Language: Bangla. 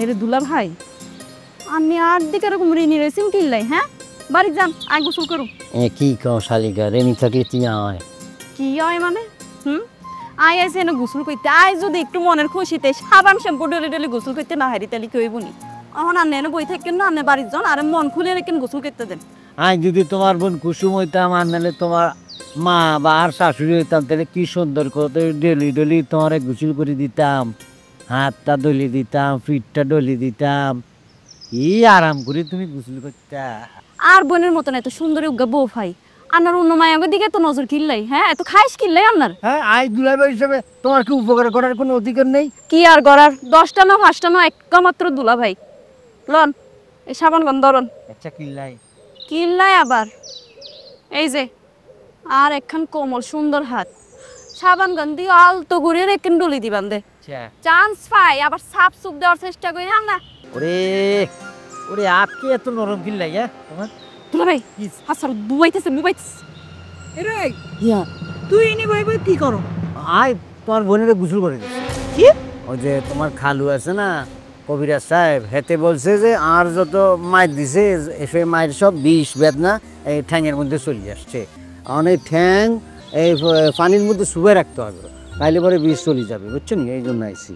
এরে দুলা ভাই আমি আর দিকে এরকম ঋণী রয়েছেন কিল্লাই হ্যাঁ বাড়ি যান আয় গোসল করু কি কও শালিকা রেনি থাকে তিয়া হয় কি হয় মানে আয় আছে এনে গোসল করতে আয় যদি একটু মনের খুশিতে সাবান শ্যাম্পু ডলে ডলে গোসল করতে না হারি তাহলে কেউ বনি এখন আন্নে এনে বই থাকেন না আন্নে বাড়ির যান আর মন খুলে রেখেন গোসল করতে দেন আই যদি তোমার বোন কুসুম হইতাম আর নাহলে তোমার মা বা আর শাশুড়ি হইতাম তাহলে কি সুন্দর করে ডেলি ডেলি তোমার গোসল করে দিতাম হাতটা ডলি দিতাম পিঠটা ডলি দিতাম কি আরাম করে তুমি গোসল করতা আর বোনের মতন এত সুন্দরী উগা বউ ভাই আনার অন্য মায়ের দিকে তো নজর কিল্লাই হ্যাঁ এত খাইস কিল্লাই আপনার হ্যাঁ আই দুলাভাই হিসেবে তোমার কি উপকার করার কোনো অধিকার নেই কি আর করার 10টা না 5টা না একটা মাত্র দুলা ভাই লন এই সাবান গন ধরন আচ্ছা কিল্লাই কিল্লাই আবার এই যে আর একখান কোমল সুন্দর হাত সাবান গন দিয়ে আলতো করে রেখেন ডলি দিবান দে চান্স পাই আবার সাপ সুপ দেওয়ার চেষ্টা করি না ওরে ওরে আপকে এত নরম কিল্লাই হ্যাঁ তোমার দুলা ভাই হাসার বুবাইতেছে এরে ইয়া তুই ইনি বই বই কি করো আই তোমার বোনের গোসল করে দিচ্ছে কি ওই যে তোমার খালু আছে না কবিরাজ সাহেব হেতে বলছে যে আর যত মায়ের দিছে এসে মায়ের সব বিষ বেদনা এই ঠ্যাঙের মধ্যে চলে আসছে অনেক ঠ্যাং এই পানির মধ্যে শুয়ে রাখতে হবে তাইলে পরে বিষ চলে যাবে বুঝছেন এই জন্য আইসি